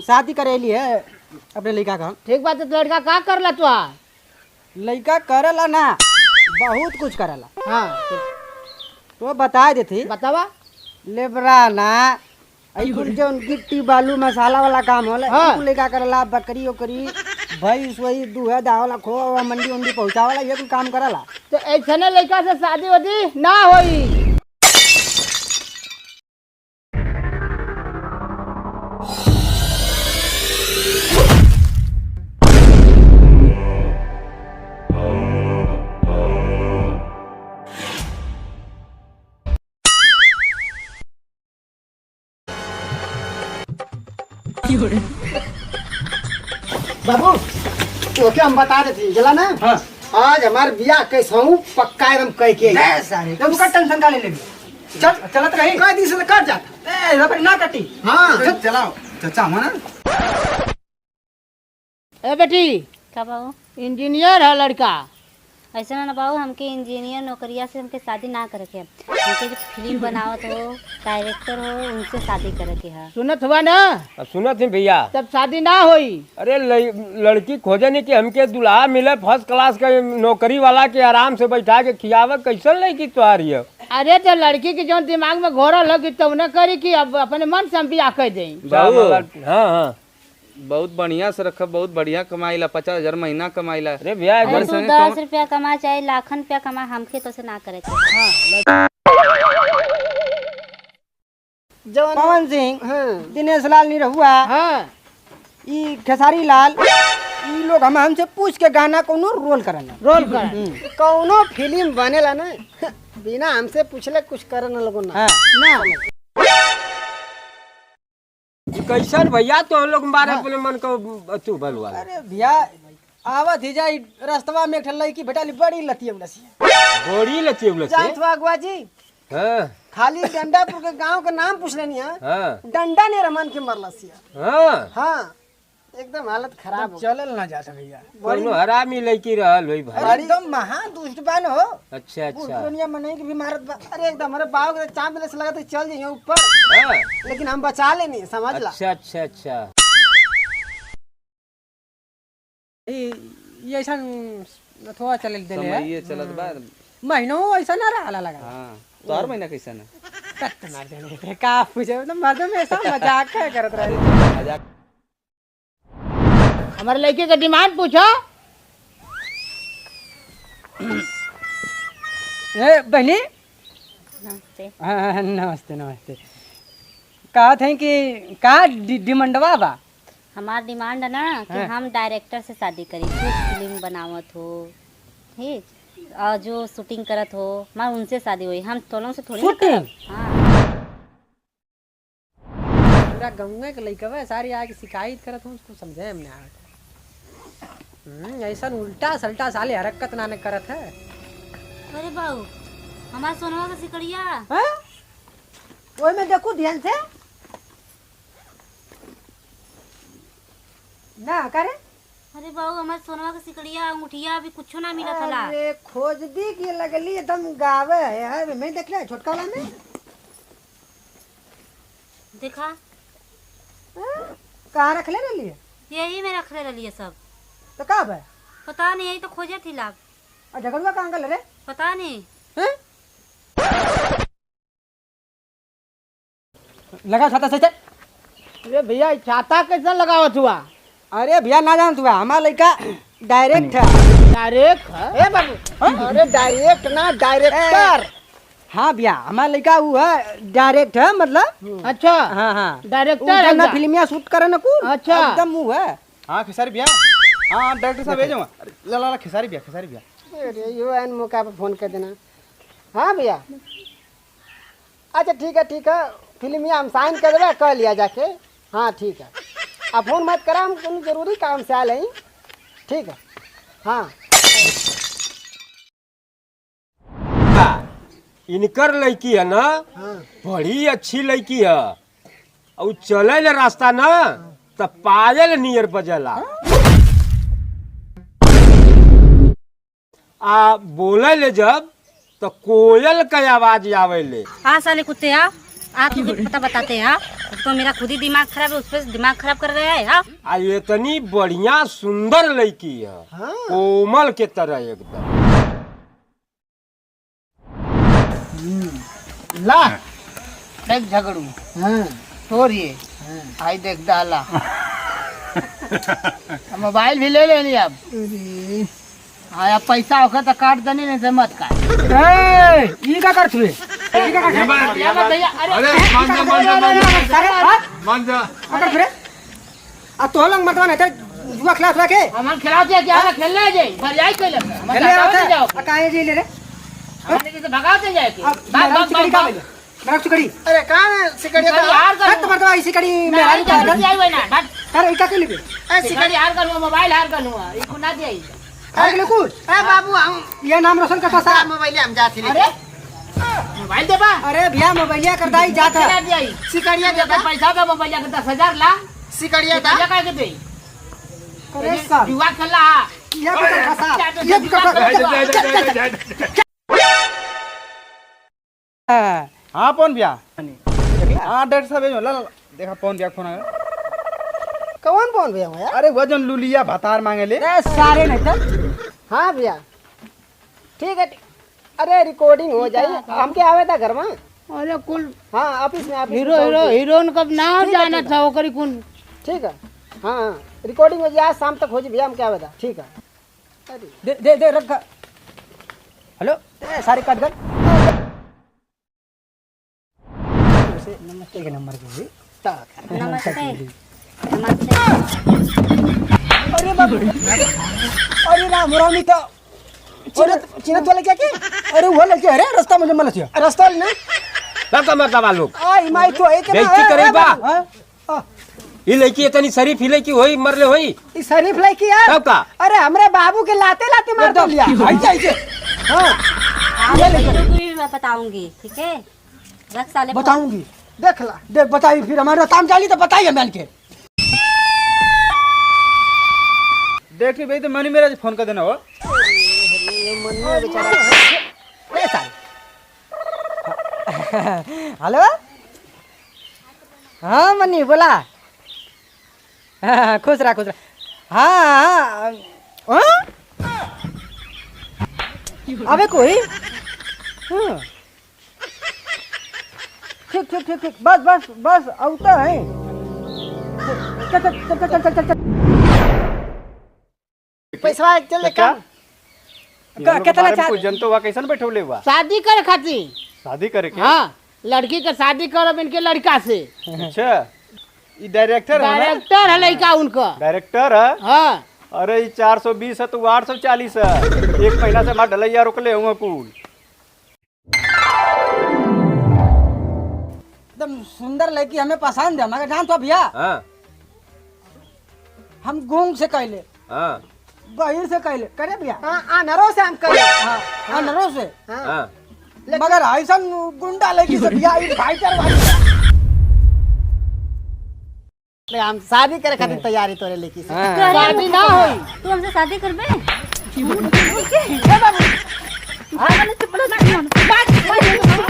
शादी करेली है अपने लड़का का। ठीक बात है, तो लड़का का करला तू? लड़का करला ना, बहुत कुछ करला। हाँ तो बता देती। बतावा। लेबरा ना कुल जो गिट्टी बालू मसाला वाला काम होला। हाँ। लड़का करला, बकरी ओकरी भैंस वही दूहे दावला खो मंडी उंडी पहुंचावला, ये कुल काम करला। तो ऐसे लड़का से शादी वादी ना होई। बाबू ओके हम बता देते जला ना। हाँ। आज हमारे बियाह कैसा हूँ पक्का एकदम कह के तुम का टेंशन का ले लेगी। चल चलत रही कई दिन से कट जाता ए रबड़ ना कटी। हाँ चलाओ चाचा हमारा। ए बेटी, का बाबू इंजीनियर है लड़का। ऐसा ना बाबू, हमके इंजीनियर नौकरिया से हमके शादी ना करे के। हमके जो फिल्म बनावत हो, डायरेक्टर हो, उनसे शादी करे के है। सुनत हुआ ना? सुनत है भैया। तब शादी ना होई। अरे लड़की खोजे नहीं कि हमके दुल्हा मिले फर्स्ट क्लास का नौकरी वाला के आराम से बैठा के खियावे। कैसन लड़की तुम्हारी है? अरे तो लड़की के जो दिमाग में घोरल लगी तब न करी कि अब अपने मन से हम बियाह कर दें। हाँ हाँ बहुत बढ़िया से रखा, बहुत बढ़िया कमाईला, 50,000 महीना कमाईला। अरे भैया अरे तू 10 रुपया कमा चाहे लाखन रुपया कमा, हमके तो से ना करे के। पवन सिंह, दिनेश लाल निरहुआ, हाँ ई खेसारी लाल, ई लोग हमसे पूछ के गाना कोनो रोल करना। रोल कर कोनो फिल्म बनेला ना बिना हमसे पूछले कुछ करना लोगों ना। ना। कैसन भैया तो हम लोग मारे अपने मन को तू बलवा। अरे भैया आवत ही जाई रास्तवा में एक लड़की भेटाली बड़ी लती उलसी। बड़ी लची उलसी। जानत हुआ अगुआ जी, हाँ खाली डंडापुर के गांव का नाम पूछ लेनी है। हाँ डंडा ने रमन के मरलसिया। हाँ हाँ एकदम हालत खराब हो। चलल ना जाता भैया। कोनो हरामी लड़की रहल भाई भाई। एकदम महा दुष्ट बान हो। अच्छा अच्छा। दुनिया में नहीं की भी मारत बा। अरे एकदम हमारे बाव के चांद में से लगा तो चल जाइए ऊपर, हाँ। लेकिन हम बचा लेनी समझ ला। अच्छा अच्छा अच्छा। ये ऐसा थोड़ा चले दे ले ये चलत बा। महीनों ऐसा ना रहा लगा। हाँ तो हर महीना कैसा ना कट मार देने का पूछे मतलब मर्द में ऐसा मजाक है करत रहे। मजाक। हमारे लड़के का डिमांड पूछो। बहनी नमस्ते। हाँ, नमस्ते नमस्ते। कहा थे कि का डिमांडवा बा? हमार डिमांड है ना कि हम डायरेक्टर से शादी करी, जो फिल्म बनावत हो, ठीक, और जो शूटिंग करत हो, हमार उनसे शादी हुई। हम तोलों से थोड़ी ना करब। हाँ पूरा गंगा के लइका बा सारी आके शिकायत करत हूँ उसको समझे हमने आ। ऐसा उल्टा सल्टा साले हरकत ना ने करत है। अरे बाबू, हमार सोनवा का सिकड़िया। हैं? ओए मैं देखू ध्यान से ना करे। अरे बाबू, हमार सोनवा का सिकड़िया अंगूठिया अभी कुछ ना मिला था। अरे खोज दी की लगली एकदम गावे है यार। मैं देख लिया छोटका वाला में देखा, कहाँ रख ले रही है? यही में रख ले लिए सब। तो कब है? पता नहीं, यही तो खोजे थी लाभ। और झगड़ुआ कहाँ गल रे? पता नहीं। हैं? लगा छाता से। अरे भैया छाता कैसा लगावत हुआ? अरे भैया ना जानत हुआ हमारा लड़का डायरेक्ट है। डायरेक्ट है? ए बाबू अरे डायरेक्ट ना डायरेक्टर। हाँ भैया हमारा लड़का वो है डायरेक्ट है मतलब। अच्छा हाँ हाँ डायरेक्टर है ना क्या? फिल्मिया शूट करे ना कुल। अच्छा। एकदम वो है। हाँ खेसारी भैया। हाँ डायरेक्टर साहब भेजो। ला ला खेसारी भैया, खेसारी भैया। अरे यो एन मौका पे फोन कर देना। हाँ भैया अच्छा ठीक है फिल्मिया हम साइन कर देवे कर लिया जाके। हाँ ठीक है, अब फोन मत करा, हम कोनो जरूरी काम से आए हैं। ठीक है हाँ। इनकर लड़की है ना, बड़ी अच्छी लड़की है। और चले ले रास्ता ना तो पायल नियर बजला। आ बोले ले जब तो कोयल का आवाज आवे ले। हाँ साले कुत्ते, आ आप मुझे पता बताते हैं हाँ? तो मेरा खुद ही दिमाग खराब है, उस पर दिमाग खराब कर रहे हैं हाँ? आ इतनी बढ़िया सुंदर लड़की है, हाँ। कोमल के तरह एकदम। ला देख झगड़ू हाँ छोड़िए आई देख डाला मोबाइल भी ले लेनी अब हाँ अब पैसा होगा तो काट देनी नहीं से मत काट ये क्या करते हुए अगर फिर आ तो लंग मतवा नहीं जुआ क्लास रखे हमारे खिलाते क्या हमें खेलने जाए पर जाए कोई लगता हमारे खेलने जाओ आता जाओ है काहे जी ले रे हमारे किसे भगाते जाए के भाग भाग भाग भाग नरक सिकड़ी अरे कहां है सिकड़ी सिकड़ी हार कर हट मरतवा इसी कड़ी में हाल नहीं कर जाए वही ना हट अरे इका के लिए ए सिकड़ी हार कर मोबाइल हार कर लूंगा इसको ना दे अगले कुछ ए बाबू हम ये नाम रोशन का पासा मोबाइल हम जाते ले अरे मोबाइल दे बा अरे भैया मोबाइलिया कर दाई जाता ना दे सिकड़िया दे पैसा का मोबाइल का 10,000 ला सिकड़िया क्या का के दे अरे सर जुआ खेला ये भी कर पासा ये भी कर हाँ पवन भैया हाँ डॉक्टर साहब भेजो ला ला, देखा पवन भैया फोन आया। कौन फोन भैया यार अरे वजन लुलिया भतार मांगे ले सारे नहीं था हाँ भैया ठीक है अरे रिकॉर्डिंग हो जाए हम क्या आवे था घर में अरे कुल हाँ ऑफिस में हीरो हीरो हीरोइन कब नाम जाना था वो करी कौन ठीक है हाँ रिकॉर्डिंग हो जाए आज शाम तक हो जाए भैया हम क्या आवे था ठीक है अरे दे रख हेलो सारी कट कर नमस्ते के नंबर के भी नमस्ते नमस्ते अरे बाबू अरे राम रामी तो चिन्हत वाले क्या के अरे वो लड़के अरे रास्ता मुझे मलत है रास्ता ना का मरता लोग आई माई तो एक बेइज्जती करे बा ये लड़की इतनी शरीफ ही लड़की होई मरले होई ई शरीफ लड़की यार तब का अरे हमरे बाबू के लाते लाते मार दो लिया ऐसे हां भी मैं बताऊंगी ठीक है रख साले बताऊंगी देख ला देख बताई फिर हमारा काम चाली तो बताइए मैन के देख भाई तो मनी मेरा फोन कर देना हो हेलो हाँ मनी बोला हाँ, खुश रहा हाँ अबे कोई हाँ ठीक बस औता है चल पैसा चल क्या कितना कुछ जनतो वा कैसन बैठौले हुआ शादी करे खातिर शादी करे के हाँ लड़की का शादी करब इनके लड़का से अच्छा ये डायरेक्टर है ना डायरेक्टर है लड़का उनका डायरेक्टर है हाँ अरे ये 420 है तो 840 है एक महीना से मैं ढलैया रोकले हूँ कुल एकदम सुंदर लड़की हमें पसंद है मगर जान तो भैया हां हम गोंग से कहले हां बहिर से कहले करे भैया हां अनरो से हम कहले हां अनरो से हां मगर ऐसा गुंडा लड़की से भैया ई फाइटर वाली हम शादी करे खातिर तैयारी तोरे लड़की से शादी ना होई तू हमसे शादी करबे ए बाबू हाँ, चुप रहो,